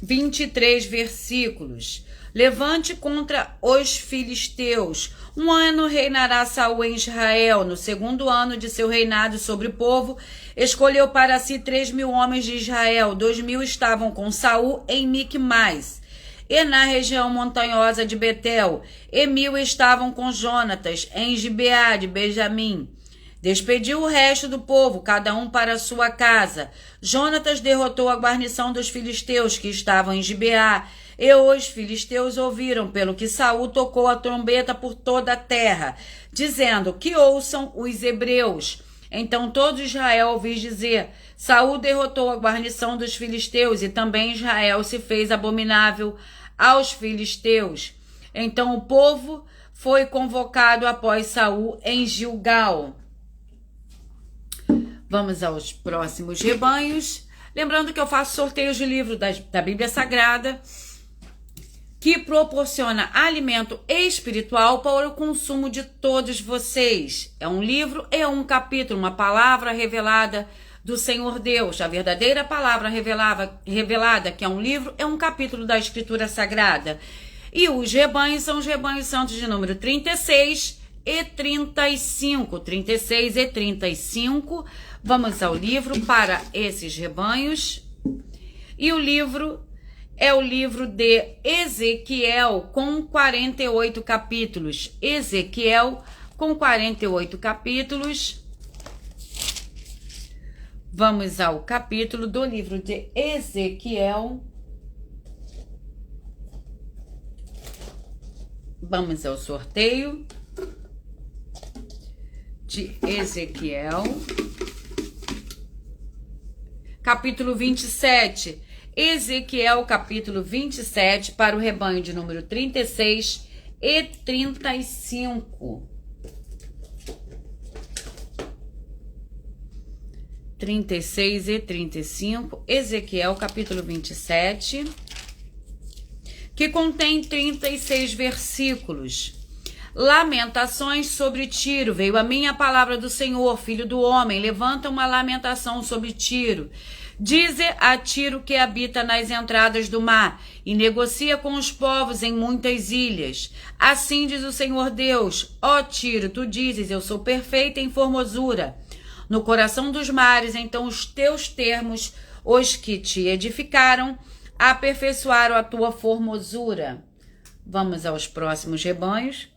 23 versículos. Levante contra os filisteus. 1 ano reinará Saul em Israel. No 2º ano de seu reinado sobre o povo, escolheu para si 3.000 homens de Israel. 2.000 estavam com Saul em Micmais, e na região montanhosa de Betel, e 1.000 estavam com Jonatas em Gibeá de Benjamim. Despediu o resto do povo, cada um para sua casa. Jonatas derrotou a guarnição dos filisteus que estavam em Gibeá, e os filisteus ouviram, pelo que Saul tocou a trombeta por toda a terra, dizendo: que ouçam os hebreus. Então todo Israel ouviu dizer: Saul derrotou a guarnição dos filisteus, e também Israel se fez abominável aos filisteus. Então o povo foi convocado após Saul em Gilgal. Vamos aos próximos rebanhos. Lembrando que eu faço sorteios de livro da Bíblia Sagrada, que proporciona alimento espiritual para o consumo de todos vocês. É um livro e um capítulo, uma palavra revelada do Senhor Deus. A verdadeira palavra revelada, que é um livro, é um capítulo da Escritura Sagrada. E os rebanhos são os rebanhos santos de número 36 e 35. 36 e 35. Vamos ao livro para esses rebanhos. E o livro é o livro de Ezequiel, com 48 capítulos. Ezequiel, com 48 capítulos. Vamos ao capítulo do livro de Ezequiel. Vamos ao sorteio de Ezequiel. Capítulo 27. Ezequiel, capítulo 27, para o rebanho de número 36 e 35. 36 e 35, Ezequiel, capítulo 27, que contém 36 versículos. Lamentações sobre Tiro. Veio a mim a palavra do Senhor, filho do homem, levanta uma lamentação sobre Tiro. Dize a Tiro que habita nas entradas do mar e negocia com os povos em muitas ilhas. Assim diz o Senhor Deus: ó Tiro, tu dizes, eu sou perfeita em formosura no coração dos mares, então os teus termos, os que te edificaram, aperfeiçoaram a tua formosura. Vamos aos próximos rebanhos.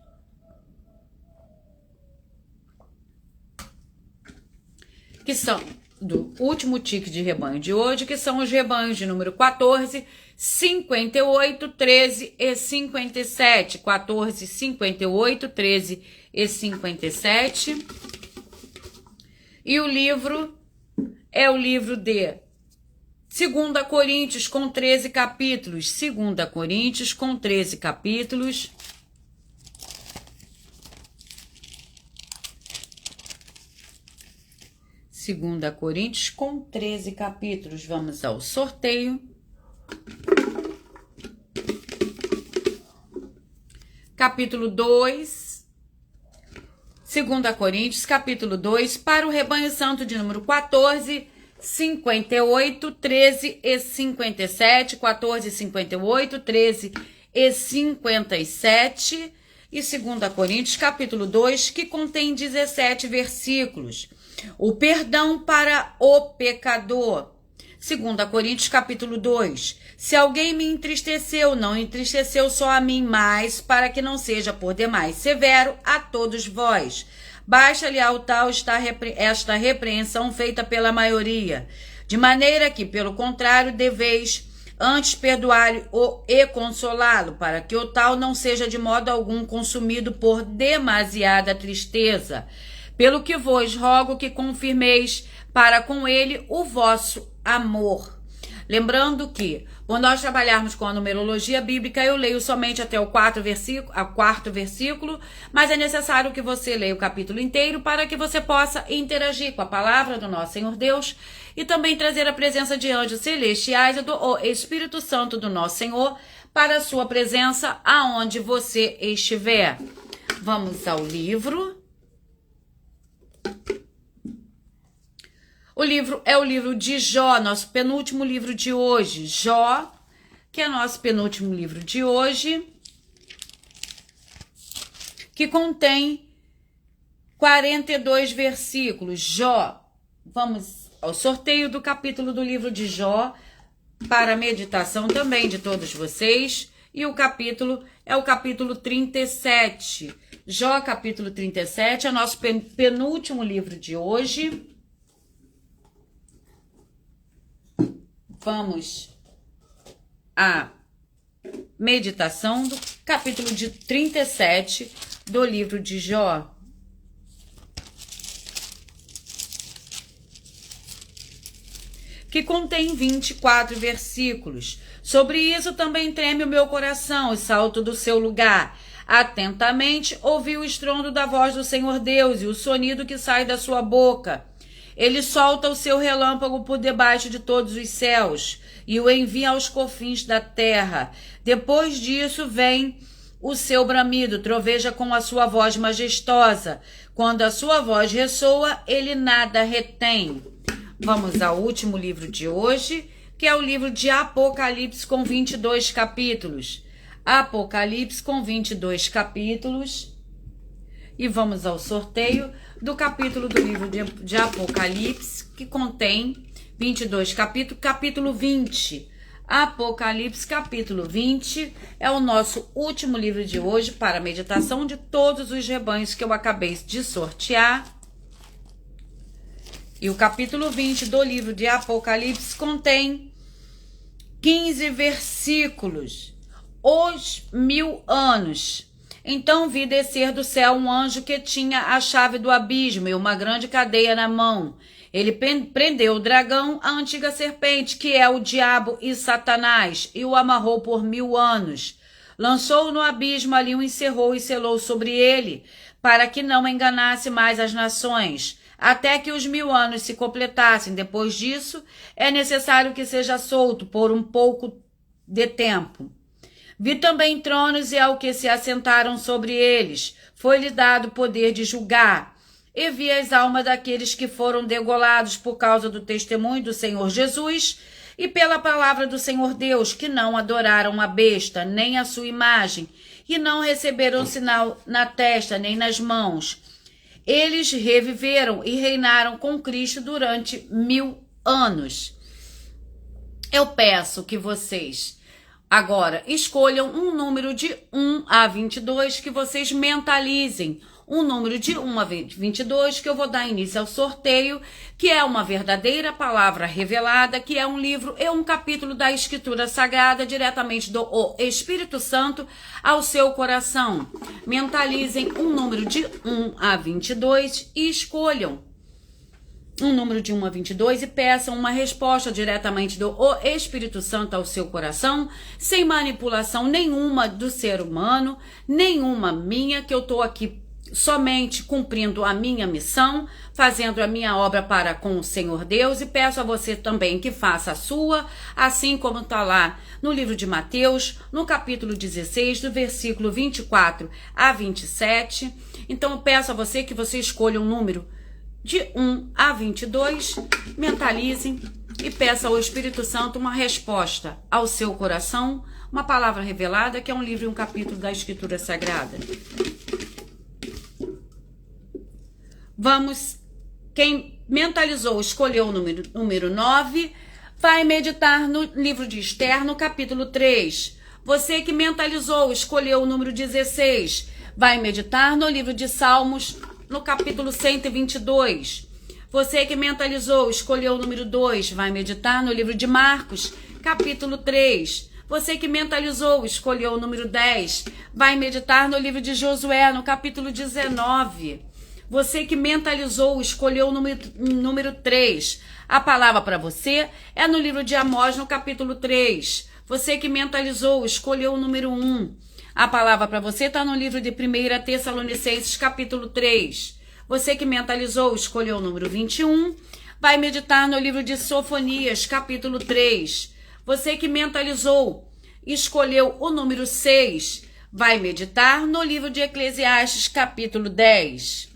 Que são do último tique de rebanho de hoje, que são os rebanhos de número 14, 58, 13 e 57. 14, 58, 13 e 57. E o livro é o livro de 2 Coríntios, com 13 capítulos. 2 Coríntios, com 13 capítulos. Segunda Coríntios, com 13 capítulos. Vamos ao sorteio. Capítulo 2. 2 Coríntios, capítulo 2, para o rebanho santo de número 14, 58, 13 e 57. 14, 58, 13 e 57. E 2 Coríntios, capítulo 2, que contém 17 versículos. O perdão para o pecador. 2 Coríntios, capítulo 2. Se alguém me entristeceu, não entristeceu só a mim, mas para que não seja por demais severo a todos vós. Baixa-lhe ao tal esta repreensão feita pela maioria, de maneira que, pelo contrário, deveis antes perdoar-o e consolá-lo, para que o tal não seja de modo algum consumido por demasiada tristeza. Pelo que vos rogo que confirmeis para com ele o vosso amor. Lembrando que, quando nós trabalharmos com a numerologia bíblica, eu leio somente até o quarto versículo, mas é necessário que você leia o capítulo inteiro para que você possa interagir com a palavra do nosso Senhor Deus e também trazer a presença de anjos celestiais e do Espírito Santo do nosso Senhor para a sua presença aonde você estiver. Vamos ao livro. O livro é o livro de Jó, nosso penúltimo livro de hoje. Jó, que é nosso penúltimo livro de hoje, que contém 42 versículos. Jó. Vamos ao sorteio do capítulo do livro de Jó, para a meditação também de todos vocês. E o capítulo é o capítulo 37. Jó, capítulo 37, é nosso penúltimo livro de hoje. Vamos à meditação do capítulo de 37 do livro de Jó. Que contém 24 versículos. Sobre isso também treme o meu coração e salto do seu lugar. Atentamente ouvi o estrondo da voz do Senhor Deus e o sonido que sai da sua boca. Ele solta o seu relâmpago por debaixo de todos os céus e o envia aos confins da terra. Depois disso vem o seu bramido, troveja com a sua voz majestosa. Quando a sua voz ressoa, ele nada retém. Vamos ao último livro de hoje, que é o livro de Apocalipse com 22 capítulos. Apocalipse com 22 capítulos. E vamos ao sorteio do capítulo do livro de Apocalipse, que contém 22 capítulos, capítulo 20. Apocalipse, capítulo 20, é o nosso último livro de hoje para a meditação de todos os rebanhos que eu acabei de sortear. E o capítulo 20 do livro de Apocalipse contém 15 versículos. Os 1000 anos. Então vi descer do céu um anjo que tinha a chave do abismo e uma grande cadeia na mão. Ele prendeu o dragão, a antiga serpente, que é o diabo e Satanás, e o amarrou por 1000 anos. Lançou-o no abismo, ali o encerrou e selou sobre ele, para que não enganasse mais as nações, até que os 1000 anos se completassem. Depois disso, é necessário que seja solto por um pouco de tempo. Vi também tronos e ao que se assentaram sobre eles, foi-lhe dado o poder de julgar. E vi as almas daqueles que foram degolados por causa do testemunho do Senhor Jesus e pela palavra do Senhor Deus, que não adoraram a besta, nem a sua imagem, e não receberam sinal na testa, nem nas mãos. Eles reviveram e reinaram com Cristo durante 1000 anos. Eu peço que vocês agora escolham um número de 1 a 22, que vocês mentalizem. Um número de 1 a 22, que eu vou dar início ao sorteio, que é uma verdadeira palavra revelada, que é um livro e um capítulo da Escritura Sagrada, diretamente do Espírito Santo ao seu coração. Mentalizem um número de 1 a 22 e escolham um número de 1 a 22 e peçam uma resposta diretamente do Espírito Santo ao seu coração, sem manipulação nenhuma do ser humano, nenhuma minha, que eu estou aqui somente cumprindo a minha missão, fazendo a minha obra para com o Senhor Deus, e peço a você também que faça a sua, assim como está lá no livro de Mateus, no capítulo 16, do versículo 24 a 27. Então eu peço a você que você escolha um número de 1 a 22, mentalizem e peça ao Espírito Santo uma resposta ao seu coração, uma palavra revelada, que é um livro e um capítulo da Escritura Sagrada. Vamos, quem mentalizou, escolheu o número 9, vai meditar no livro de Esther, no capítulo 3. Você que mentalizou, escolheu o número 16, vai meditar no livro de Salmos, no capítulo 122. Você que mentalizou, escolheu o número 2, vai meditar no livro de Marcos, capítulo 3. Você que mentalizou, escolheu o número 10, vai meditar no livro de Josué, no capítulo 19. Você que mentalizou, escolheu o número 3. A palavra para você é no livro de Amós, no capítulo 3. Você que mentalizou, escolheu o número 1. A palavra para você está no livro de 1 Tessalonicenses, capítulo 3. Você que mentalizou, escolheu o número 21. Vai meditar no livro de Sofonias, capítulo 3. Você que mentalizou, escolheu o número 6. Vai meditar no livro de Eclesiastes, capítulo 10.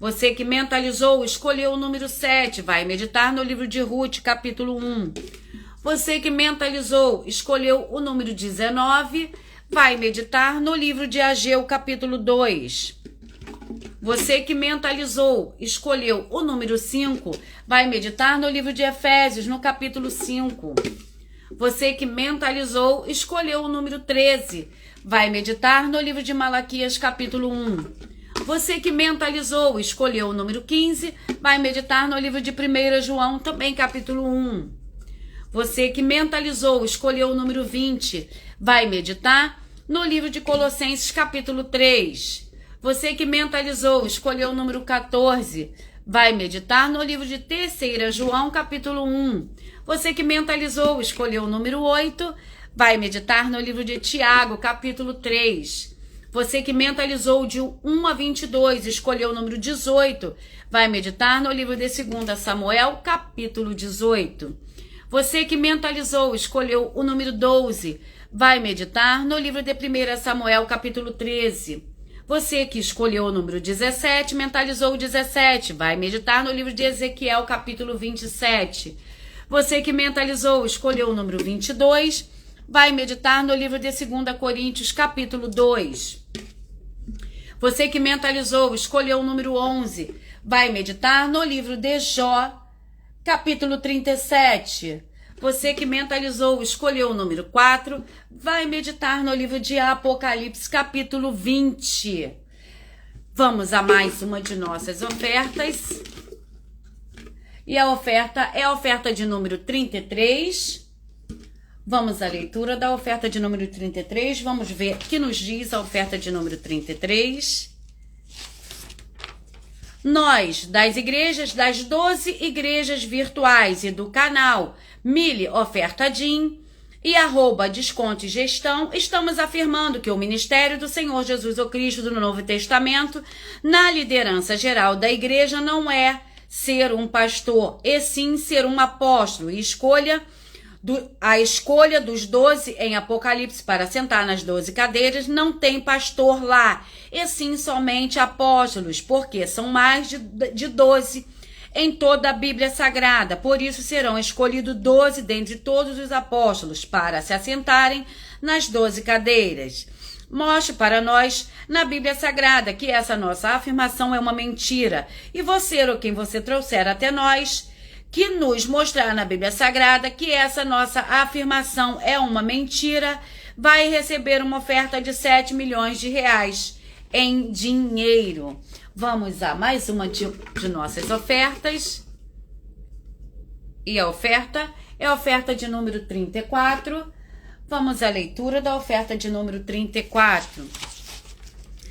Você que mentalizou, escolheu o número 7, vai meditar no livro de Ruth, capítulo 1. Você que mentalizou, escolheu o número 19, vai meditar no livro de Ageu, capítulo 2. Você que mentalizou, escolheu o número 5, vai meditar no livro de Efésios, no capítulo 5. Você que mentalizou, escolheu o número 13, vai meditar no livro de Malaquias, capítulo 1. Você que mentalizou, escolheu o número 15, vai meditar no livro de 1 João, também capítulo 1. Você que mentalizou, escolheu o número 20, vai meditar no livro de Colossenses, capítulo 3. Você que mentalizou, escolheu o número 14, vai meditar no livro de 3 João, capítulo 1. Você que mentalizou, escolheu o número 8, vai meditar no livro de Tiago, capítulo 3. Você que mentalizou de 1 a 22, escolheu o número 18, vai meditar no livro de 2 Samuel, capítulo 18. Você que mentalizou, escolheu o número 12, vai meditar no livro de 1 Samuel, capítulo 13. Você que escolheu o número 17, mentalizou o 17, vai meditar no livro de Ezequiel, capítulo 27. Você que mentalizou, escolheu o número 22, vai meditar no livro de 2 Coríntios, capítulo 2. Você que mentalizou, escolheu o número 11, vai meditar no livro de Jó, capítulo 37. Você que mentalizou, escolheu o número 4, vai meditar no livro de Apocalipse, capítulo 20. Vamos a mais uma de nossas ofertas. E a oferta é a oferta de número 33. Vamos à leitura da oferta de número 33. Vamos ver o que nos diz a oferta de número 33. Nós, das igrejas, das 12 igrejas virtuais e do canal Mille Oferta Din e @Desconto e Gestão, estamos afirmando que o ministério do Senhor Jesus o Cristo do Novo Testamento, na liderança geral da igreja, não é ser um pastor, e sim ser um apóstolo. E a escolha dos 12 em Apocalipse para sentar nas 12 cadeiras não tem pastor lá, e sim somente apóstolos, porque são mais de 12 em toda a Bíblia Sagrada. Por isso serão escolhidos 12 dentre todos os apóstolos para se assentarem nas 12 cadeiras. Mostre para nós na Bíblia Sagrada que essa nossa afirmação é uma mentira, e você ou quem você trouxer até nós que nos mostrar na Bíblia Sagrada que essa nossa afirmação é uma mentira, vai receber uma oferta de 7 milhões de reais em dinheiro. Vamos a mais uma de nossas ofertas. E a oferta é a oferta de número 34. Vamos à leitura da oferta de número 34.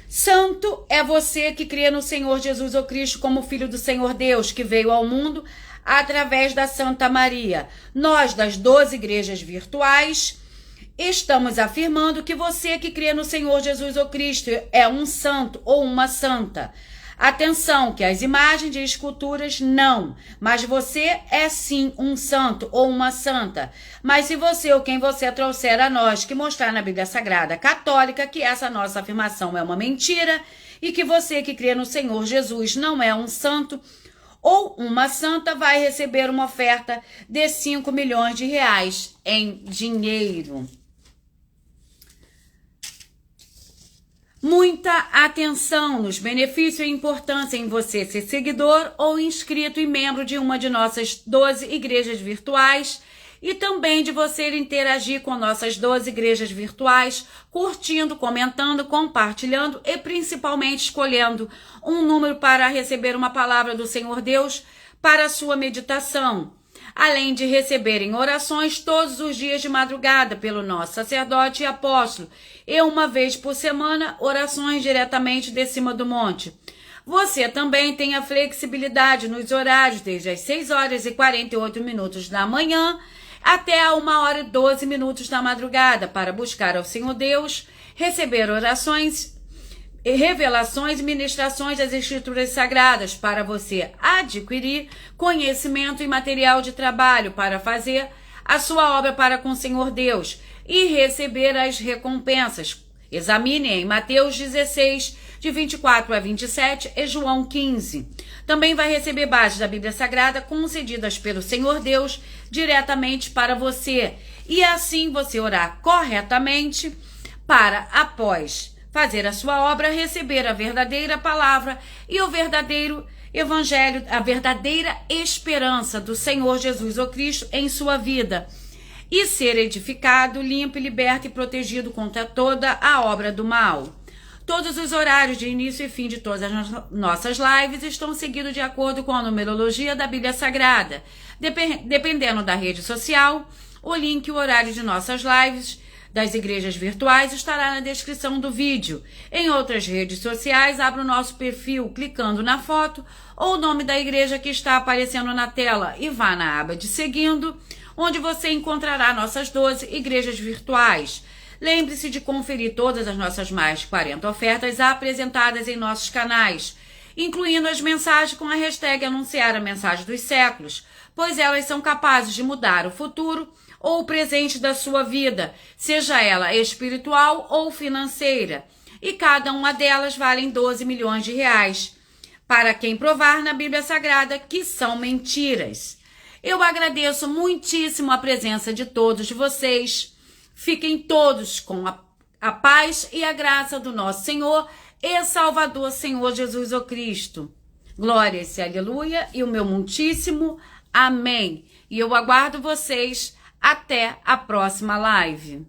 Santo é você que crê no Senhor Jesus o Cristo como Filho do Senhor Deus, que veio ao mundo através da Santa Maria. Nós, das 12 igrejas virtuais, estamos afirmando que você que crê no Senhor Jesus o Cristo é um santo ou uma santa. Atenção, que as imagens e esculturas não, mas você é sim um santo ou uma santa. Mas se você ou quem você trouxer a nós que mostrar na Bíblia Sagrada Católica que essa nossa afirmação é uma mentira e que você que crê no Senhor Jesus não é um santo ou uma santa, vai receber uma oferta de 5 milhões de reais em dinheiro. Muita atenção nos benefícios e importância em você ser seguidor ou inscrito e membro de uma de nossas 12 igrejas virtuais, e também de você interagir com nossas 12 igrejas virtuais, curtindo, comentando, compartilhando e principalmente escolhendo um número para receber uma palavra do Senhor Deus para a sua meditação. Além de receberem orações todos os dias de madrugada pelo nosso sacerdote e apóstolo, e uma vez por semana, orações diretamente de cima do monte. Você também tem a flexibilidade nos horários desde as 6h48 da manhã até a 1h12 da madrugada para buscar ao Senhor Deus, receber orações, revelações e ministrações das Escrituras Sagradas para você adquirir conhecimento e material de trabalho para fazer a sua obra para com o Senhor Deus e receber as recompensas Examine em Mateus 16, de 24 a 27 e João 15. Também vai receber bases da Bíblia Sagrada concedidas pelo Senhor Deus diretamente para você. E assim você orar corretamente para, após fazer a sua obra, receber a verdadeira palavra e o verdadeiro evangelho, a verdadeira esperança do Senhor Jesus o Cristo em sua vida. E ser edificado, limpo, liberto e protegido contra toda a obra do mal. Todos os horários de início e fim de todas as nossas lives estão seguidos de acordo com a numerologia da Bíblia Sagrada. Dependendo da rede social, o link e o horário de nossas lives das igrejas virtuais estará na descrição do vídeo. Em outras redes sociais, abra o nosso perfil clicando na foto ou o nome da igreja que está aparecendo na tela e vá na aba de seguindo, onde você encontrará nossas 12 igrejas virtuais. Lembre-se de conferir todas as nossas mais de 40 ofertas apresentadas em nossos canais, incluindo as mensagens com a hashtag Anunciar a Mensagem dos Séculos, pois elas são capazes de mudar o futuro ou o presente da sua vida, seja ela espiritual ou financeira, e cada uma delas vale 12 milhões de reais, para quem provar na Bíblia Sagrada que são mentiras. Eu agradeço muitíssimo a presença de todos vocês. Fiquem todos com a paz e a graça do nosso Senhor e Salvador, Senhor Jesus o Cristo. Glória a aleluia e o meu muitíssimo amém. E eu aguardo vocês até a próxima live.